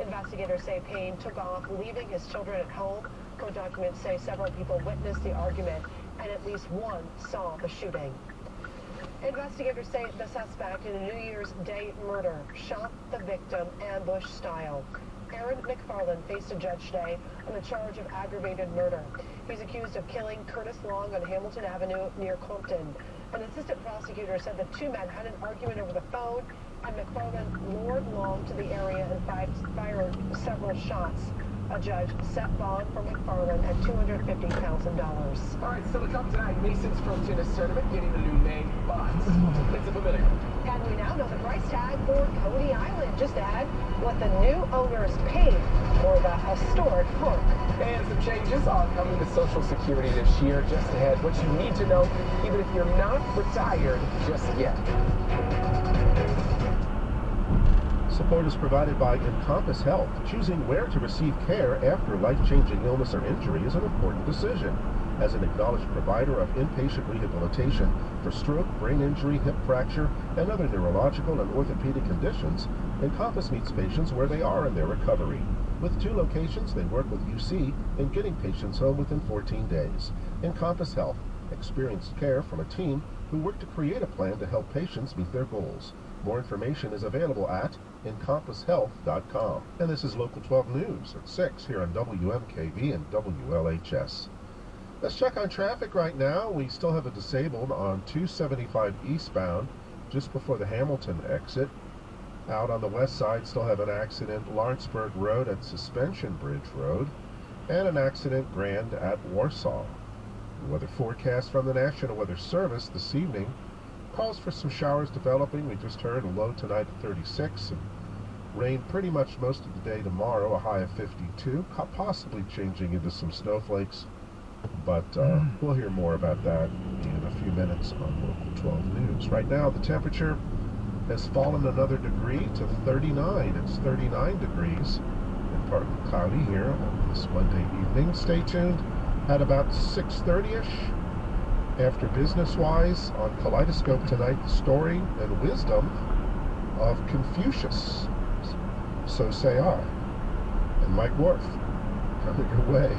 Investigators say Payne took off, leaving his children at home. Court documents say several people witnessed the argument and at least one saw the shooting. Investigators say the suspect in a New Year's Day murder shot the victim ambush style. Aaron McFarland faced a judge today on a charge of aggravated murder. He's accused of killing Curtis Long on Hamilton Avenue near Compton. An assistant prosecutor said the two men had an argument over the phone, and McFarland lured Long to the area and fired several shots. A judge set bond for McFarland at $250,000. All right, still to come tonight, Mason's Pro Tennis Tournament getting a new name, but it's a familiar. And we now know the price tag for Coney Island. Just add what the new owners paid for the historic park. And some changes are coming to Social Security this year. Just ahead, what you need to know, even if you're not retired just yet. Support is provided by Encompass Health. Choosing where to receive care after life-changing illness or injury is an important decision. As an acknowledged provider of inpatient rehabilitation for stroke, brain injury, hip fracture, and other neurological and orthopedic conditions, Encompass meets patients where they are in their recovery. With 2 locations, they work with UC in getting patients home within 14 days. Encompass Health, experienced care from a team who work to create a plan to help patients meet their goals. More information is available at encompasshealth.com. And this is Local 12 News at 6 here on WMKV and WLHS. Let's check on traffic right now. We still have a disabled on 275 eastbound just before the Hamilton exit. Out on the west side, still have an accident Lawrenceburg Road at Suspension Bridge Road, and an accident Grand at Warsaw. The weather forecast from the National Weather Service this evening calls for some showers developing. We just heard a low tonight of 36, and rain pretty much most of the day tomorrow, a high of 52, possibly changing into some snowflakes. But we'll hear more about that in a few minutes on Local 12 News. Right now, the temperature has fallen another degree to 39. It's 39 degrees and partly cloudy here on this Monday evening. Stay tuned at about 6:30ish. After business-wise, on Kaleidoscope tonight, the story and wisdom of Confucius. So say I. And Mike Worth coming your way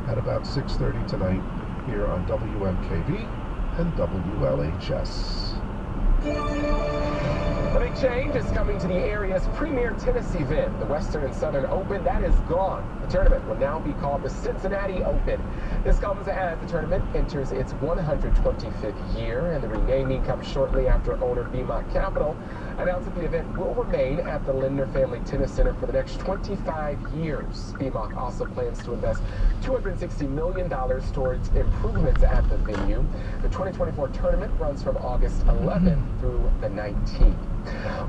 at about 6:30 tonight here on WMKV and WLHS. A big change is coming to the area's premier tennis event, the Western and Southern Open. That is gone. The tournament will now be called the Cincinnati Open. This comes as the tournament enters its 125th year, and the renaming comes shortly after owner BMOC Capital announced that the event will remain at the Lindner Family Tennis Center for the next 25 years. BMOC also plans to invest $260 million towards improvements at the venue. The 2024 tournament runs from August 11th through the 19th.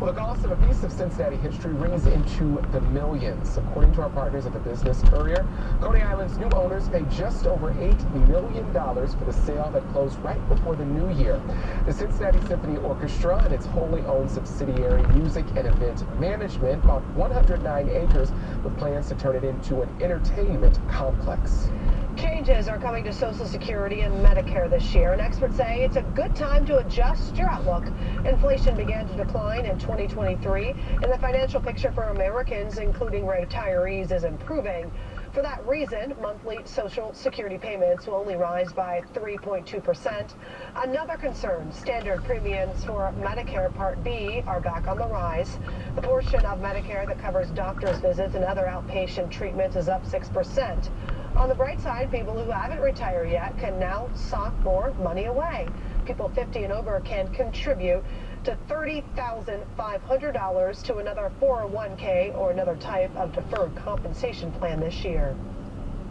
Well, the cost of a piece of Cincinnati history rings into the millions. According to our partners at the Business Courier, Coney Island's new owners paid just over $8 million for the sale that closed right before the new year. The Cincinnati Symphony Orchestra and its wholly owned subsidiary Music and Event Management bought 109 acres with plans to turn it into an entertainment complex. Changes are coming to Social Security and Medicare this year, and experts say it's a good time to adjust your outlook. Inflation began to decline in 2023, and the financial picture for Americans, including retirees, is improving. For that reason, monthly Social Security payments will only rise by 3.2%. Another concern, standard premiums for Medicare Part B are back on the rise. The portion of Medicare that covers doctor's visits and other outpatient treatments is up 6%. On the bright side, people who haven't retired yet can now sock more money away. People 50 and over can contribute to $30,500 to another 401k or another type of deferred compensation plan this year.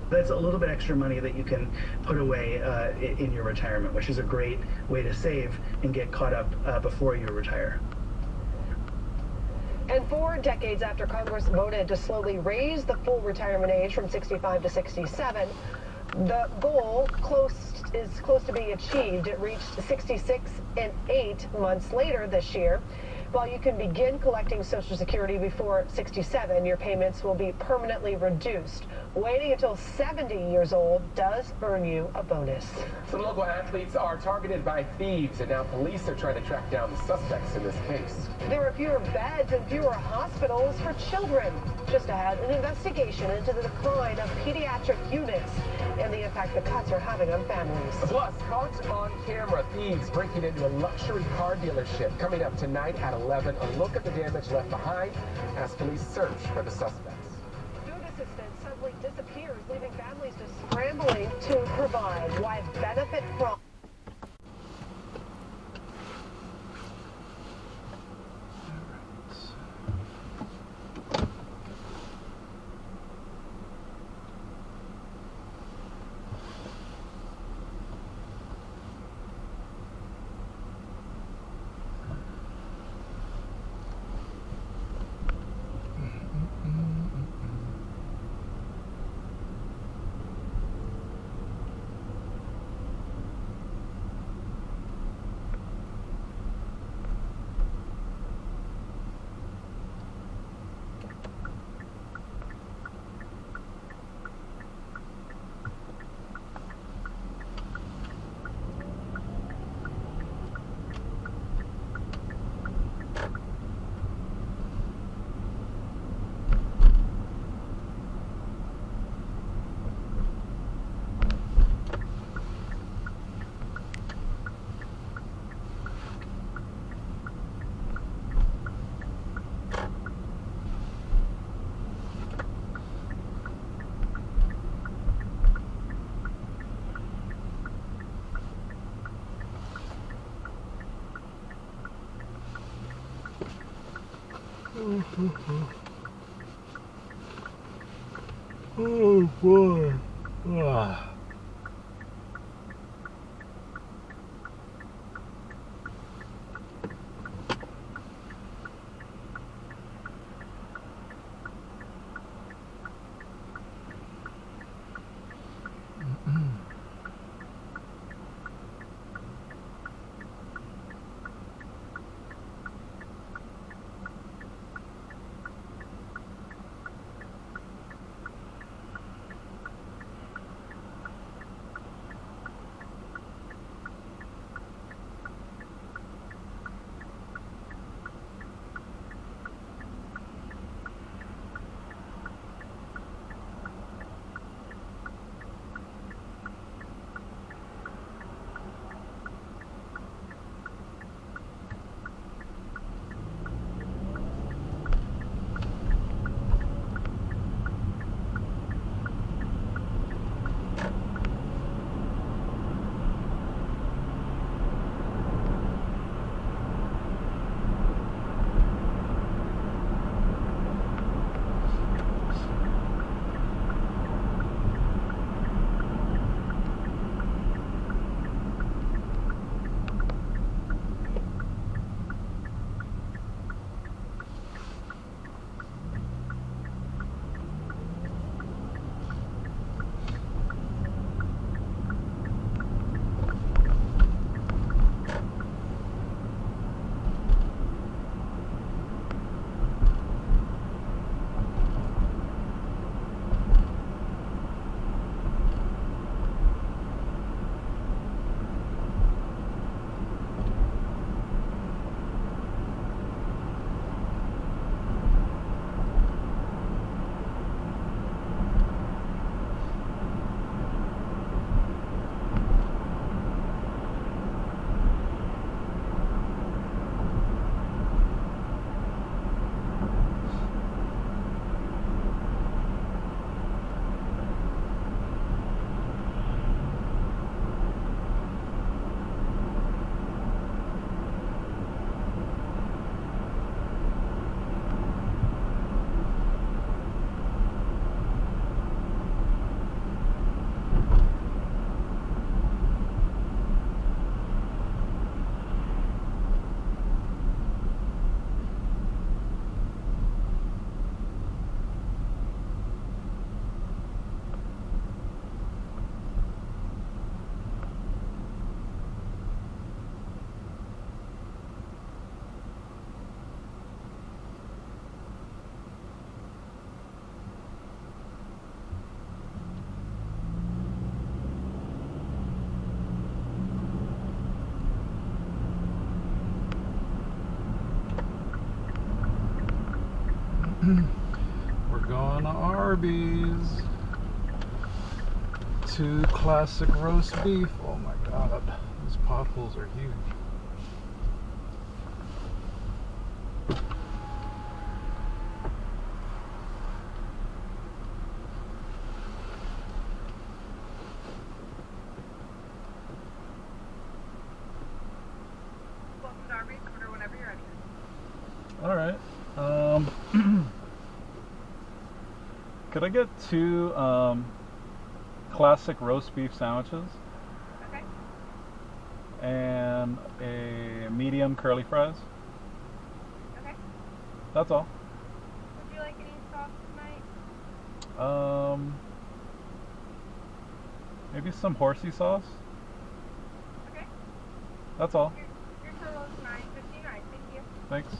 That's a little bit extra money that you can put away in your retirement, which is a great way to save and get caught up before you retire. And 4 decades after Congress voted to slowly raise the full retirement age from 65 to 67, the goal is close to being achieved. It reached 66 and 8 months later this year. While you can begin collecting Social Security before 67, your payments will be permanently reduced. Waiting until 70 years old does earn you a bonus. Some local athletes are targeted by thieves, and now police are trying to track down the suspects in this case. There are fewer beds and fewer hospitals for children. Just ahead, an investigation into the decline of pediatric units and the impact the cuts are having on families. Plus, caught on camera, thieves breaking into a luxury car dealership. Coming up tonight at 11, a look at the damage left behind as police search for the suspects. Food assistance suddenly disappears, leaving families just scrambling to provide. Why benefit from Oh boy. Ah. We're going to Arby's. 2 classic roast beef. Oh my god, these potholes are huge. Welcome to Arby's. Order whenever you're ready. All right. Could I get 2 classic roast beef sandwiches Okay. and a medium curly fries? Okay. That's all. Would you like any sauce tonight? Maybe some horsey sauce. Okay. That's all. Your total is $9.59. Thank you. Thanks.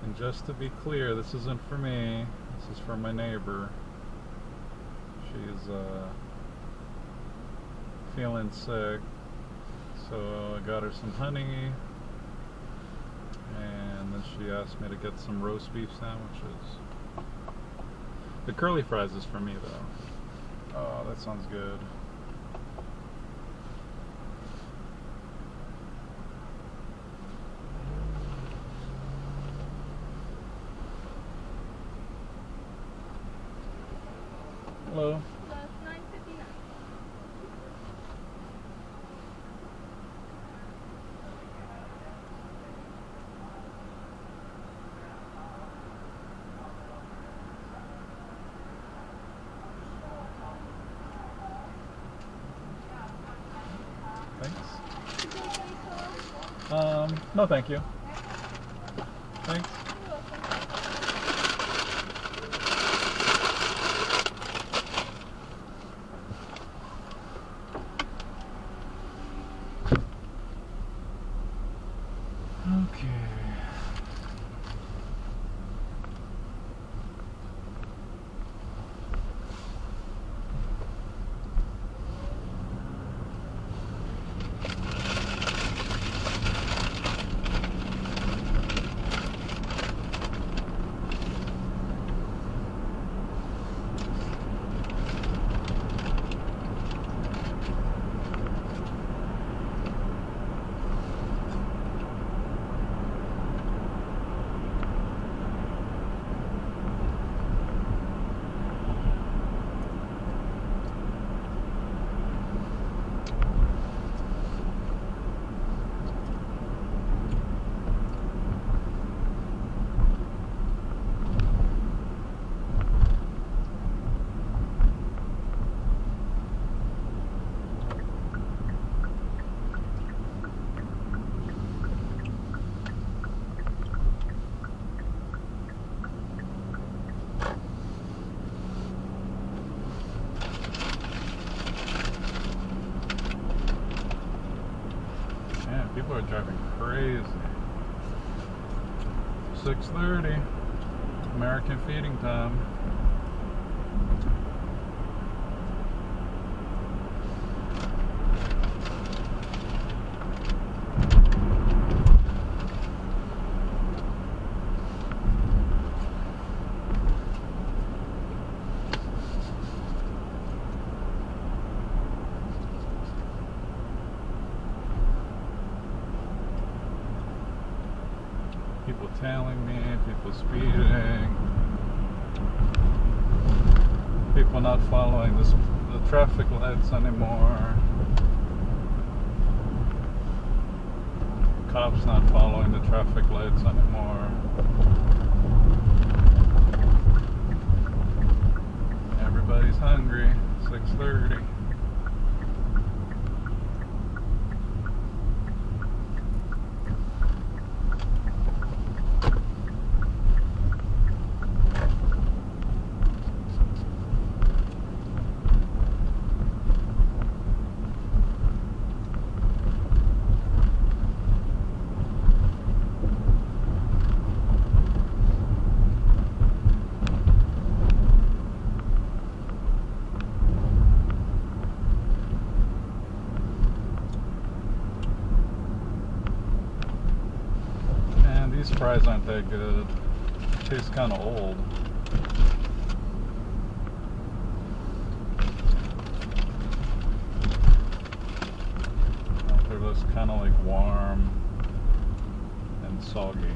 And just to be clear, this isn't for me, this is for my neighbor. She's feeling sick, so I got her some honey, and then she asked me to get some roast beef sandwiches. The curly fries is for me though. Oh, that sounds good. Hello. Plus $9.59. Thanks. No thank you. Thanks. You're welcome. Okay. Man, people are driving crazy. 6:30, American feeding time. People tailing me, people speeding, people not following the traffic lights anymore, cops not following the traffic lights anymore. Everybody's hungry. 6:30. These fries aren't that good. Taste kind of old. They're just kind of like warm and soggy.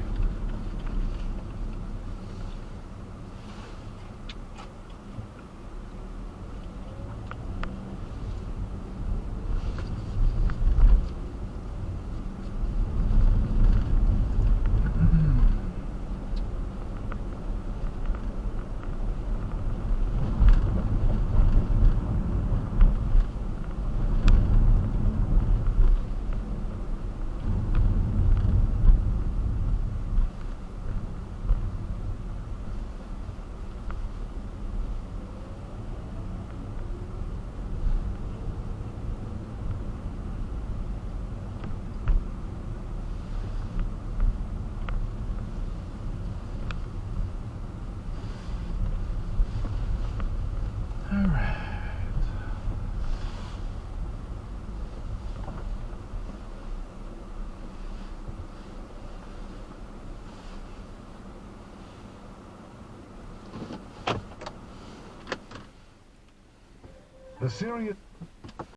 The serious